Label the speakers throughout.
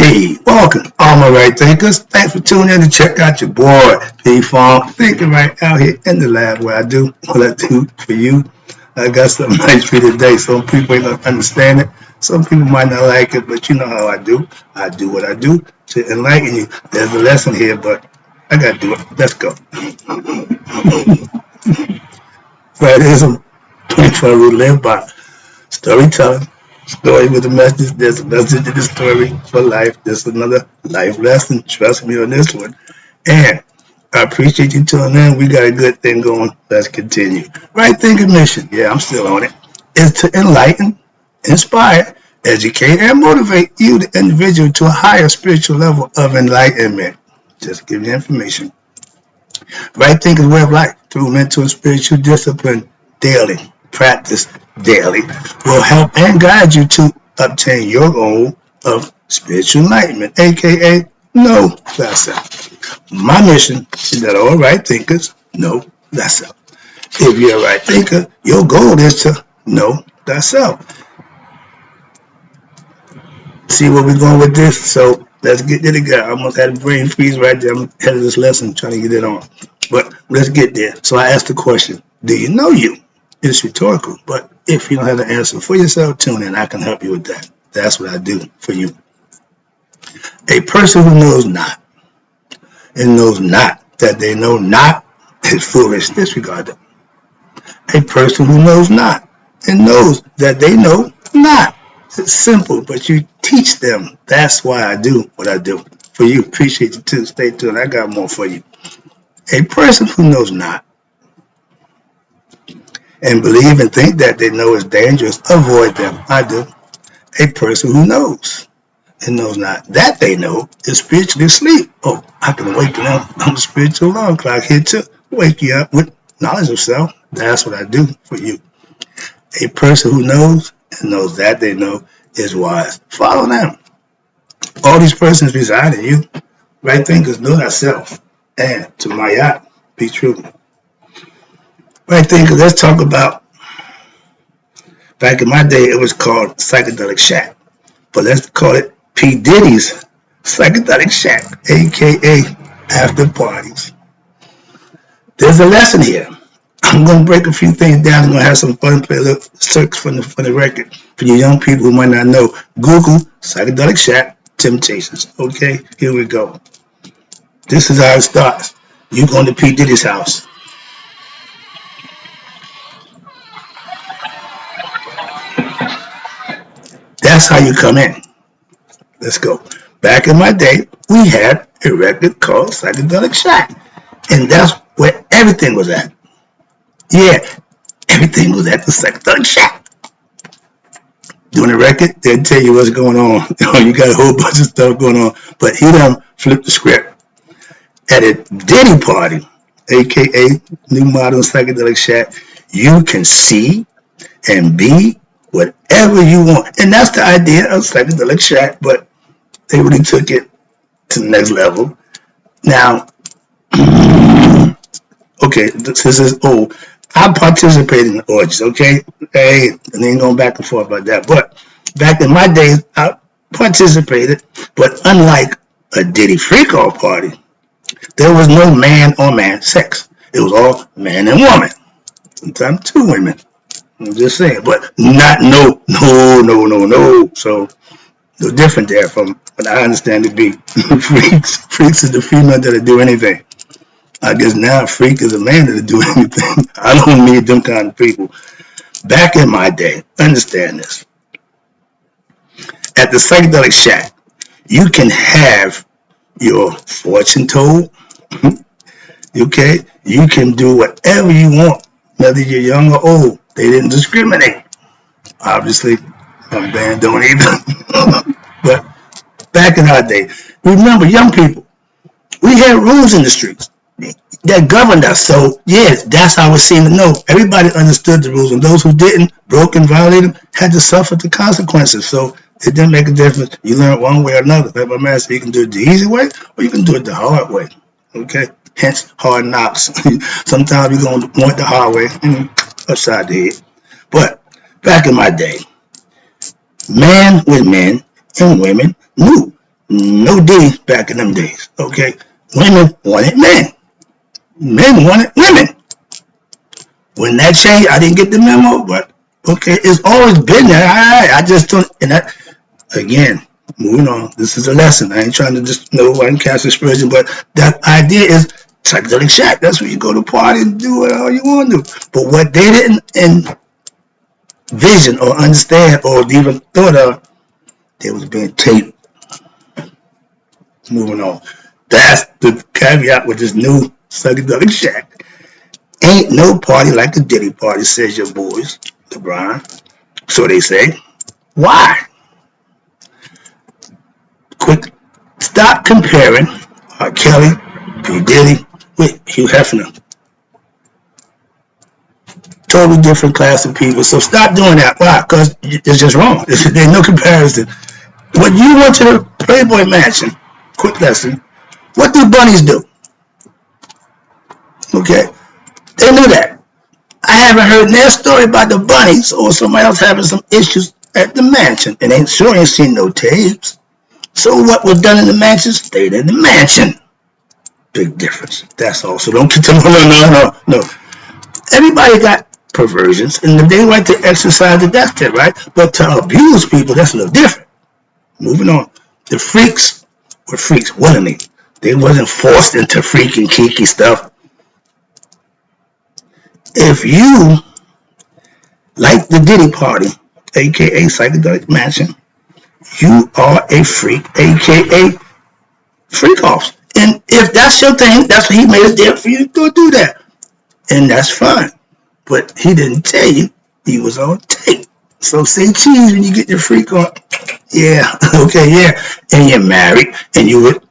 Speaker 1: Hey, welcome, all my right thinkers. Thanks for tuning in to check out your boy, P-Funk, thinking right out here in the lab where I do what I do for you. I got something nice for you today. Some people ain't gonna understand it. Some people might not like it, but you know how I do. I do what I do to enlighten you. There's a lesson here, but I gotta do it. Let's go. Fridaism, 24 rule live by storytelling. Story with a message. There's a message in the story for life. There's another life lesson. Trust me on this one. And I appreciate you tuning in. We got a good thing going. Let's continue. Right thinking mission. Yeah, I'm still on it. Is to enlighten, inspire, educate, and motivate you, the individual, to a higher spiritual level of enlightenment. Just give you information. Right thinking way of life through mental and spiritual discipline daily. Practice daily will help and guide you to obtain your goal of spiritual enlightenment, aka know thyself. My mission is that all right thinkers know thyself. If you're a right thinker, your goal is to know thyself. See where we're going with this? So let's get it together. I almost had a brain freeze right there. I'm ahead of this lesson trying to get it on. But let's get there. So I asked the question, do you know you? It's rhetorical, but if you don't have the answer for yourself, tune in. I can help you with that. That's what I do for you. A person who knows not and knows not that they know not is foolish. Disregard them. A person who knows not and knows that they know not. It's simple, but you teach them. That's why I do what I do for you. Appreciate you too. Stay tuned. I got more for you. A person who knows not and believe and think that they know is dangerous, avoid them. I do. A person who knows and knows not that they know is spiritually asleep. Oh, I can wake you up on the spiritual alarm clock here to wake you up with knowledge of self. That's what I do for you. A person who knows and knows that they know is wise. Follow them. All these persons reside in you. Right thinkers know thyself. And to my yacht, be true. Right thinkers, let's talk about, back in my day, it was called Psychedelic Sha. But let's call it P. Diddy's Psychedelic Sha, a.k.a. after parties. There's a lesson here. I'm going to break a few things down. I'm going to have some fun, play a little search for the record. For you young people who might not know, Google Psychedelic Sha Temptations. Okay, here we go. This is how it starts. You going to P. Diddy's house. That's how you come in. Let's go. Back in my day, we had a record called Psychedelic Sha. And that's where everything was at. Yeah, everything was at the Psychedelic Sha. Doing a record, they'll tell you what's going on. You got a whole bunch of stuff going on. But he done flipped the script. At a Diddy party, aka New Modern Psychedelic Sha, you can see and be whatever you want. And that's the idea of Psychedelic Sha, but they really took it to the next level. Now, okay, this is old. I participated in the orgies, okay? Hey, and ain't going back and forth about that. But back in my days, I participated, but unlike a Diddy freak-off party, there was no man on man sex. It was all man and woman. Sometimes two women. I'm just saying, but not no. So no different there from what I understand to be freaks. Freaks is the female that'll do anything. I guess now a freak is a man that'll do anything. I don't need them kind of people. Back in my day, understand this. At the Psychedelic Sha, you can have your fortune told. Okay? You can do whatever you want, whether you're young or old. They didn't discriminate. Obviously, my band don't either. But back in our day, remember, young people, we had rules in the streets that governed us. So, yes, that's how it seemed to know. Everybody understood the rules, and those who didn't, broke and violated them, had to suffer the consequences. So, it didn't make a difference. You learn one way or another. Like my master, you can do it the easy way, or you can do it the hard way. Okay? Hence, hard knocks. Sometimes you're going to want the hard way, upside the head. But back in my day, man with men and women knew No D back in them days. Okay, women wanted men. Men wanted women. When that changed, I didn't get the memo, but okay, it's always been there. I just don't. And that again, moving on. This is a lesson. I ain't trying to just I can cast aspersion, but that idea is psychedelic shack. That's where you go to party and do whatever you want to do. But what they didn't envision or understand or even thought of, they was being taped. Moving on. That's the caveat with this new psychedelic shack. Ain't no party like the Diddy party, says your boys, LeBron. So they say. Why? Quick, stop comparing R. Kelly, P. Diddy with Hugh Hefner. Totally different class of people. So stop doing that. Why? Because it's just wrong. There's no comparison. When you went to the Playboy Mansion, quick lesson, what do bunnies do? Okay, they knew that. I haven't heard their story about the bunnies or somebody else having some issues at the mansion, and ain't seen no tapes. So what was done in the mansion stayed in the mansion. Big difference. That's all. So don't get to no. Everybody got perversions, and if they like to exercise it, that's it, right? But to abuse people, that's a little different. Moving on. The freaks were freaks willingly. They wasn't forced into freaking kinky stuff. If you like the Diddy party, aka Psychedelic Mansion, you are a freak, aka freak offs. And if that's your thing, that's what he made it there for you to go do that. And that's fine. But he didn't tell you he was on tape. So say cheese when you get your freak on. Yeah, okay, yeah. And you're married and you with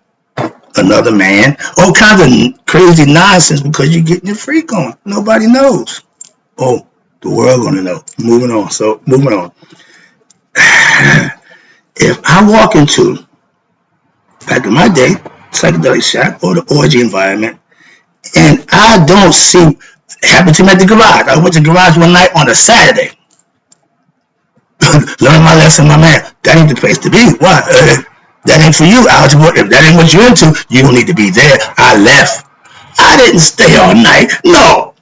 Speaker 1: another man. All kinds of crazy nonsense because you're getting your freak on. Nobody knows. Oh, the world gonna know. Moving on. So moving on. If I walk into, back in my day, psychedelic shack or the orgy environment, and I don't see, it happened to me at the garage. I went to the garage one night on a Saturday. Learn my lesson, my man. That ain't the place to be. Why? That ain't for you. If that ain't what you're into, you don't need to be there. I left. I didn't stay all night. No.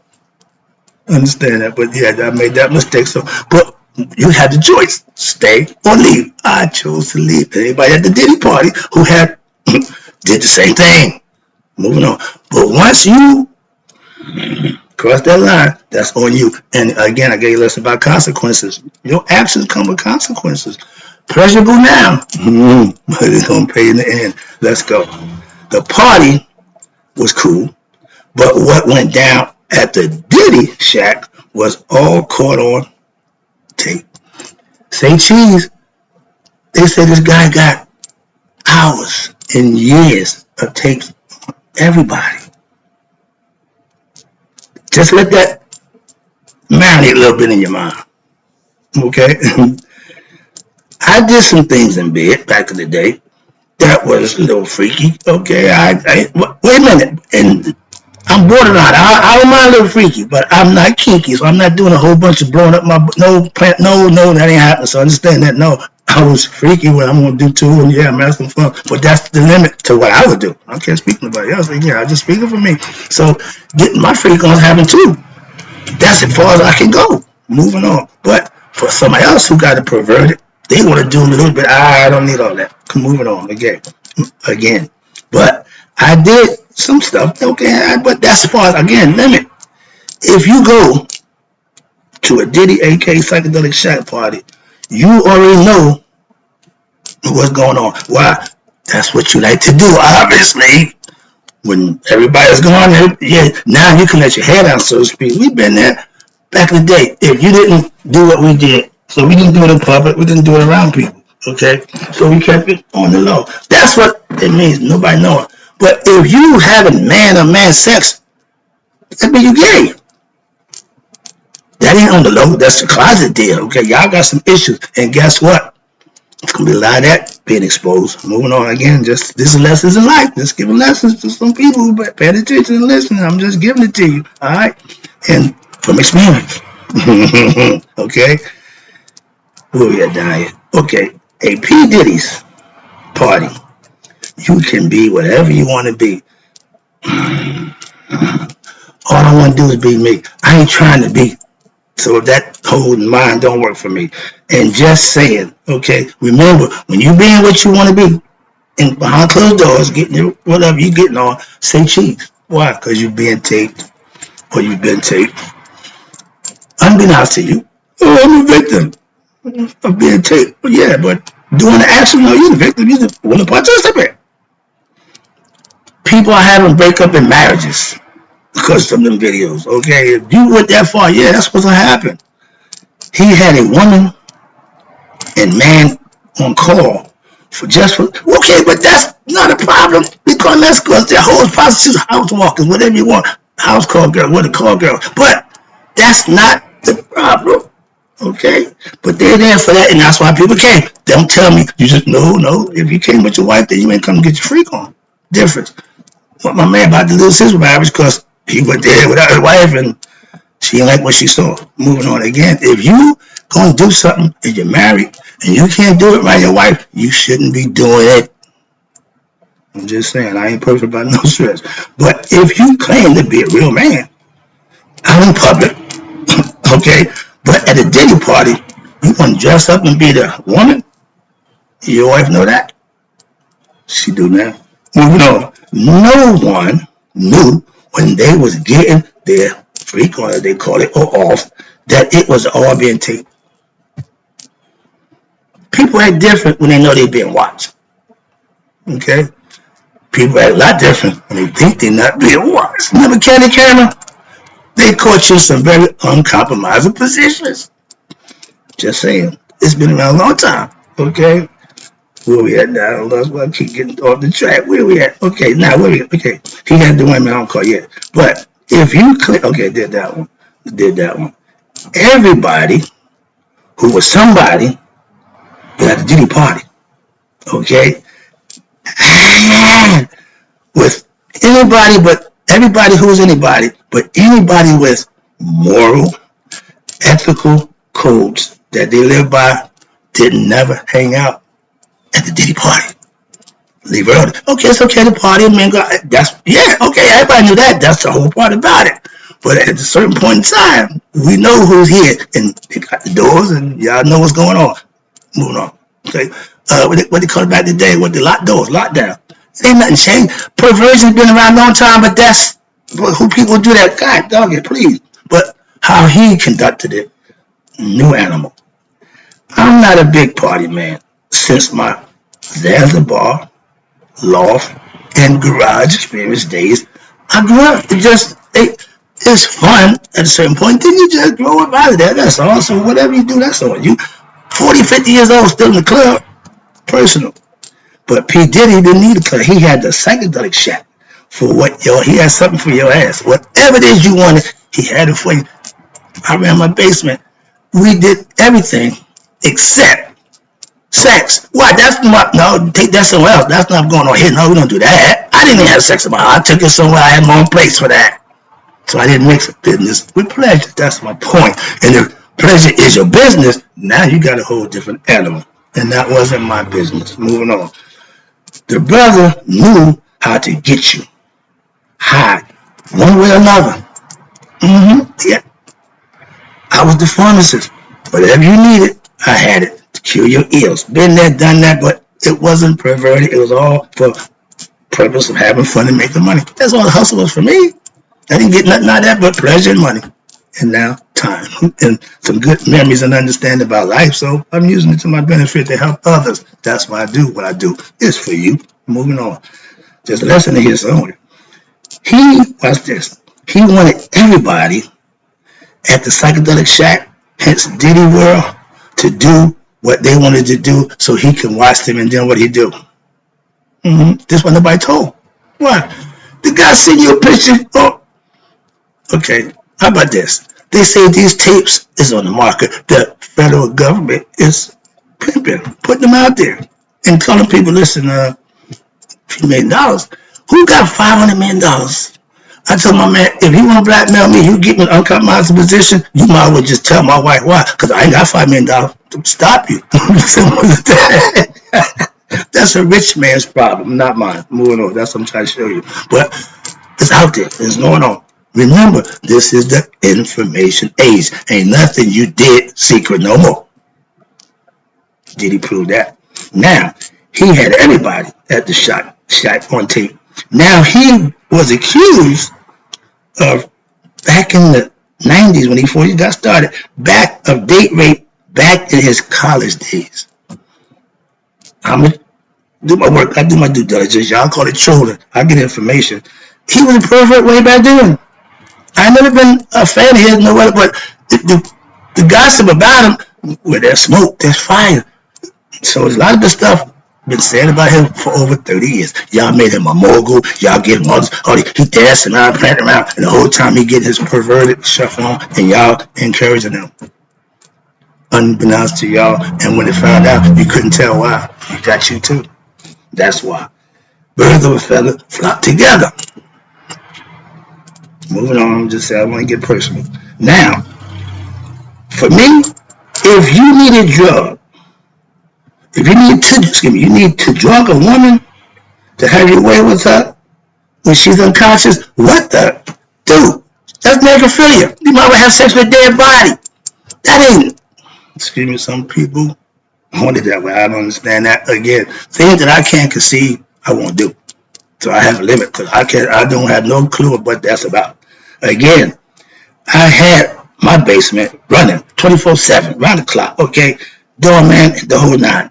Speaker 1: Understand that, but yeah, I made that mistake. So, but you had the choice, stay or leave. I chose to leave. Anybody at the Diddy party who had did the same thing. Moving on. But once you cross that line, that's on you. And again, I gave you a lesson about consequences. Your actions come with consequences. Pleasurable now, but it's gonna pay in the end. Let's go. The party was cool, but what went down at the Diddy shack was all caught on tape. Say cheese. They said this guy got hours and years of tapes. Everybody. Just let that marinate a little bit in your mind. Okay? I did some things in bed back in the day that was a little freaky. Okay, wait a minute. And I'm borderline. I don't mind a little freaky, but I'm not kinky, so I'm not doing a whole bunch of blowing up my no, that ain't happening. So understand that. No, I was freaky what I'm gonna do too, and yeah, I'm having fun. But that's the limit to what I would do. I can't speak to nobody else. Yeah, I'm just speaking for me. So getting my freak on having too. That's as far as I can go. Moving on. But for somebody else who got it perverted, they want to do a little bit. I don't need all that. Moving on again. But I did some stuff. Okay, but that's as far as again limit. If you go to a Diddy, aka Psychedelic Sha party, you already know what's going on. Why? That's what you like to do, obviously. When everybody's gone, yeah, now you can let your hair down, so to speak. We've been there back in the day. If you didn't do what we did, so we didn't do it in public, we didn't do it around people, okay? So we kept it on the low. That's what it means, nobody knowing. But if you having man-on-man sex, that means you gay. That ain't on the low, that's the closet deal, okay? Y'all got some issues, and guess what? It's going to be a lot of that being exposed. Moving on again, this is lessons in life. Just giving lessons to some people who pay attention and listen. I'm just giving it to you, all right? And from experience, okay? Where we at down here? Okay, a P. Diddy's party You can be whatever you want to be. All I want to do is be me. I ain't trying to be. So that whole mind don't work for me. And just saying, okay, remember, when you being what you want to be, and behind closed doors, getting your, whatever you getting on, say cheese. Why? Because you're being taped, or you've been taped. Unbeknownst to you, oh, I'm a victim of being taped. Well, yeah, but doing the action, no, you're the victim. You're the one participant. People are having breakup in marriages because of them videos. Okay, if you went that far, yeah, that's what's gonna happen. He had a woman and man on call for okay, but that's not a problem because let's go. They're whole prostitutes, house walkers, whatever you want, house call girl, what a call girl, but that's not the problem. Okay, but they're there for that, and that's why people came. Don't tell me you just no. If you came with your wife, then you ain't come to get your freak on. Difference. What my man about to lose his marriage because he went there without his wife and she didn't like what she saw. Moving on again. If you gonna do something and you're married and you can't do it by your wife, you shouldn't be doing it. I'm just saying, I ain't perfect by no stretch. But if you claim to be a real man out in public, okay, but at a Diddy party, you want to dress up and be the woman? Your wife know that? She do now. Moving on. No one knew when they was getting their freak on, as they call it, or off, that it was all being taped. People act different when they know they're being watched. Okay? People act a lot different when they think they're not being watched. Remember Candy Camera? They caught you some very uncompromising positions. Just saying. It's been around a long time. Okay? Where we at now? That's why I keep getting off the track. Where we at? Okay, now where we at? Okay. He had the women on call yet. But if you click, okay, did that one. Everybody who was somebody was at the Diddy party. Okay? With anybody but everybody who's anybody, but anybody with moral, ethical codes that they live by didn't never hang out at the Diddy party. Leave early. Okay, it's okay to party, man. That's, yeah, okay, everybody knew that. That's the whole part about it. But at a certain point in time, we know who's here, and they got the doors, and y'all know what's going on. Moving on. Okay, what they call it back today? What the locked doors, lockdown. Ain't nothing changed. Perversion's been around a long time, but that's who people do that. God dog it, please. But how he conducted it, new animal. I'm not a big party man since my Zanzibar, loft, and garage experience days. I grew up. It's fun at a certain point. Then you just grow up out of that. That's all. So whatever you do, that's on you. 40, 50 years old, still in the club. Personal. But P. Diddy didn't need a club. He had the Psychedelic Sha for he had something for your ass. Whatever it is you wanted, he had it for you. I ran my basement. We did everything except sex. Why? No, take that somewhere else. That's not going on here. No, we don't do that. I didn't even have sex in my house. I took it somewhere. I had my own place for that. So I didn't mix business with pleasure. That's my point. And if pleasure is your business, now you got a whole different animal. And that wasn't my business. Moving on. The brother knew how to get you high, one way or another. Yeah. I was the pharmacist. Whatever you needed, I had it to cure your ills. Been there, done that, but it wasn't perverted. It was all for purpose of having fun and making money. That's all the hustle was for me. I didn't get nothing out of that but pleasure and money. And now time and some good memories and understanding about life. So I'm using it to my benefit to help others. That's why I do what I do. It's for you. Moving on. Just a lesson to hear somewhere. Watch this. He wanted everybody at the Psychedelic Sha, hence Diddy World, to do what they wanted to do so he can watch them and then what he do. This one nobody told. What? The guy sent you a picture. Oh, okay. How about this? They say these tapes is on the market. The federal government is pimping, putting them out there and telling people, listen, $few million. Who got $500 million? I told my man, if you want to blackmail me, you get me an uncompromised position, you might as well just tell my wife why, because I ain't got $5 million to stop you. That's That's a rich man's problem, not mine. Moving on. That's what I'm trying to show you. But it's out there. It's going on. Remember, this is the information age. Ain't nothing you did secret no more. Did he prove that? Now, he had everybody at the shot on tape. Now, he was accused of, back in the 90s when before he got started, back of date rape back in his college days. I'm going to do my work. I do my due diligence. Y'all call it trolling. I get information. He was a pervert way back then. I never been a fan of his, no other, but the gossip about him, where there's smoke, there's fire. So there's a lot of the stuff been said about him for over 30 years. Y'all made him a mogul. Y'all give him all this, he dancing around, planting around, and the whole time he getting his perverted stuff on, and y'all encouraging him. Unbeknownst to y'all, and when they found out, you couldn't tell why. He got you too. That's why. Birds of a feather flock together. Moving on, I'm just saying, I want to get personal. Now, for me, if you need a drug, if you need to drug a woman to have your way with her when she's unconscious, what the? Dude, that's necrophilia. You might well have sex with a dead body. That ain't, excuse me, some people want it that way. I don't understand that. Again, things that I can't conceive, I won't do. So I have a limit because I don't have no clue of what that's about. Again, I had my basement running 24/7, round the clock, okay? Doorman, the whole nine.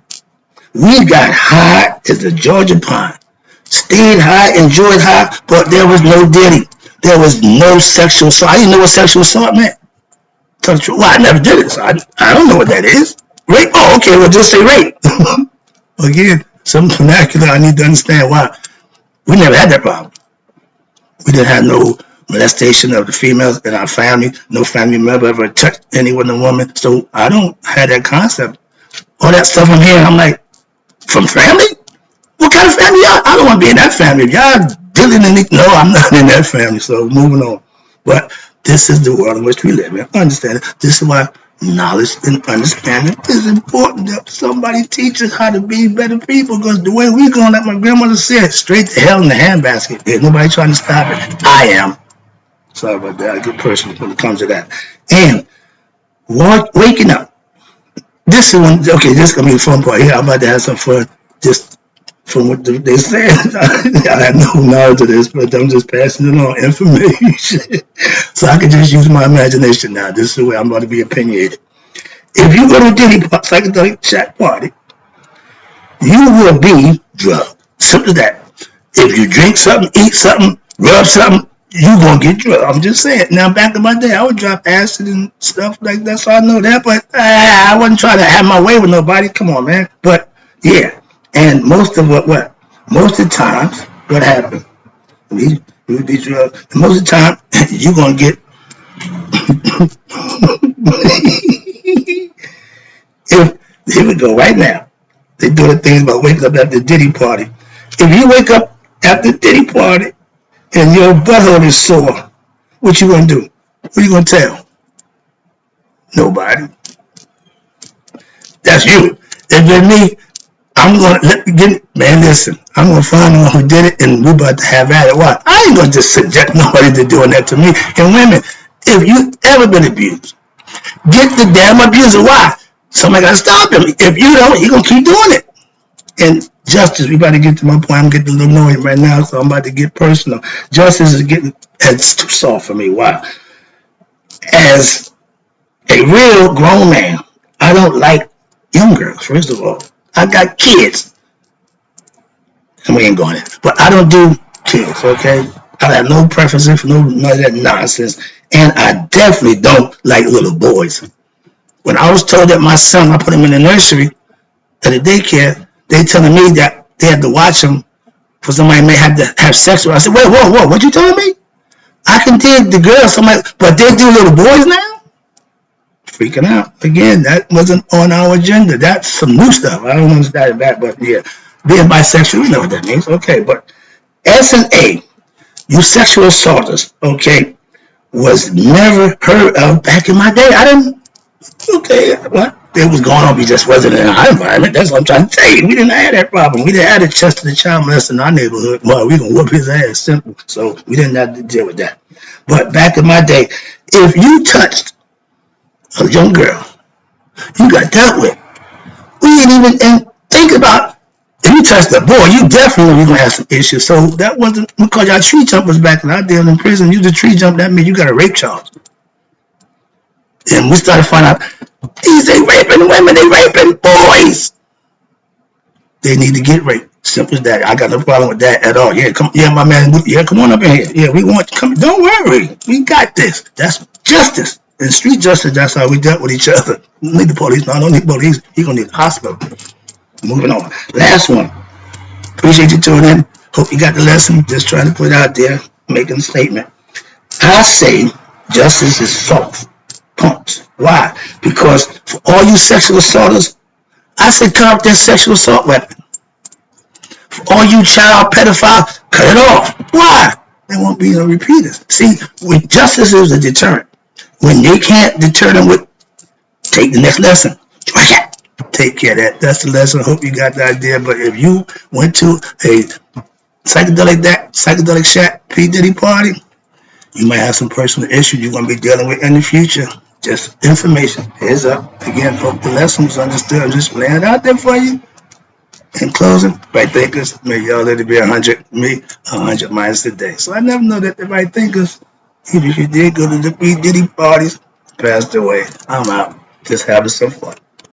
Speaker 1: We got high as the Georgia pine. Stayed high, enjoyed high, but there was no diddy. There was no sexual assault. I didn't know what sexual assault meant. Well, I never did it, so I don't know what that is. Rape? Oh, okay, well, just say rape. Again, some vernacular I need to understand why. We never had that problem. We didn't have no molestation of the females in our family. No family member ever touched any with a woman. So I don't have that concept. All that stuff I'm hearing, I'm like, from family? What kind of family y'all? I don't want to be in that family. Y'all dealing in it. No, I'm not in that family. So moving on. But this is the world in which we live in. Understand it. This is why knowledge and understanding is important. That somebody teaches how to be better people, because the way we're going, like my grandmother said, straight to hell in the handbasket. There's nobody trying to stop it. I am. Sorry about that. I get personal when it comes to that. And waking up. This is one. Okay, this is gonna be the fun part here. I'm about to have some fun. Just from what they said, I have no knowledge of this, but I'm just passing it on information, so I can just use my imagination now. This is the way I'm going to be opinionated. If you go to a Diddy Psychedelic Sha party, you will be drugged. Simple as that. If you drink something, eat something, rub something, you gonna get drugged. I'm just saying. Now, back in my day, I would drop acid and stuff like that, so I know that. But I wasn't trying to have my way with nobody. Come on, man. But yeah, and most of most of the times, what happened? You be drugged. And most of the time, you gonna get. Here we go. Right now, they doing things about waking up at the Diddy party. If you wake up at the Diddy party and your butthole is sore, what you gonna do? What you gonna tell? Nobody. That's you. If it's me, I'm gonna listen. I'm gonna find the one who did it, and we're about to have at it. Why? I ain't gonna just subject nobody to doing that to me. And women, if you ever been abused, get the damn abuser. Why? Somebody gotta stop him. If you don't, he gonna keep doing it. And justice, we about to get to my point. I'm getting a little annoyed right now, so I'm about to get personal. Justice is getting, it's too soft for me. Why? As a real grown man, I don't like young girls, first of all. I got kids. And we ain't going there. But I don't do kids, okay? I have no preferences for none of that nonsense. And I definitely don't like little boys. When I was told that my son, I put him in the nursery at a daycare, they telling me that they had to watch him for somebody may have to have sex with. I said, wait, whoa, what you telling me? I can dig the girls, but they do little boys now? Freaking out. Again, that wasn't on our agenda. That's some new stuff. I don't understand that, but yeah. Being bisexual, you know what that means. Okay, but S&A, you sexual assaulters, okay, was never heard of back in my day. I didn't, okay, what? It was going on, we just wasn't in our environment. That's what I'm trying to tell you. We didn't have that problem. We didn't have the Chester the child molester in our neighborhood. Well, we gonna whoop his ass, simple. So we didn't have to deal with that. But back in my day, if you touched a young girl, you got dealt with. We didn't even think about if you touched a boy, you definitely gonna have some issues. So that wasn't because y'all tree jumpers back in our day in prison. You the tree jump, that means you got a rape charge. And we started finding out these ain't raping women, they raping boys. They need to get raped. Simple as that. I got no problem with that at all. Yeah, come, yeah, my man. Yeah, come on up in here. Yeah, we want you. Come. Don't worry, we got this. That's justice. In street justice, that's how we dealt with each other. We don't need the police. No, I don't need police. You're gonna need a hospital. Moving on. Last one. Appreciate you tuning in. Hope you got the lesson. Just trying to put it out there, making a statement. I say justice is soft. Pumps. Why? Because for all you sexual assaulters, I say cut off that sexual assault weapon. For all you child pedophiles, cut it off. Why? There won't be no repeaters. See, when justice is a deterrent, when they can't deter them with, take the next lesson. Take care of that. That's the lesson. I hope you got the idea. But if you went to a psychedelic Sha P. Diddy party, you might have some personal issues you're going to be dealing with in the future. Just information. Heads up. Again, hope the lesson was understood. I'm just laying it out there for you. In closing, right thinkers, may y'all let it be 100, me 100 miles a day. So I never know that the right thinkers, even if you did go to the P. Diddy parties, passed away. I'm out. Just having some fun.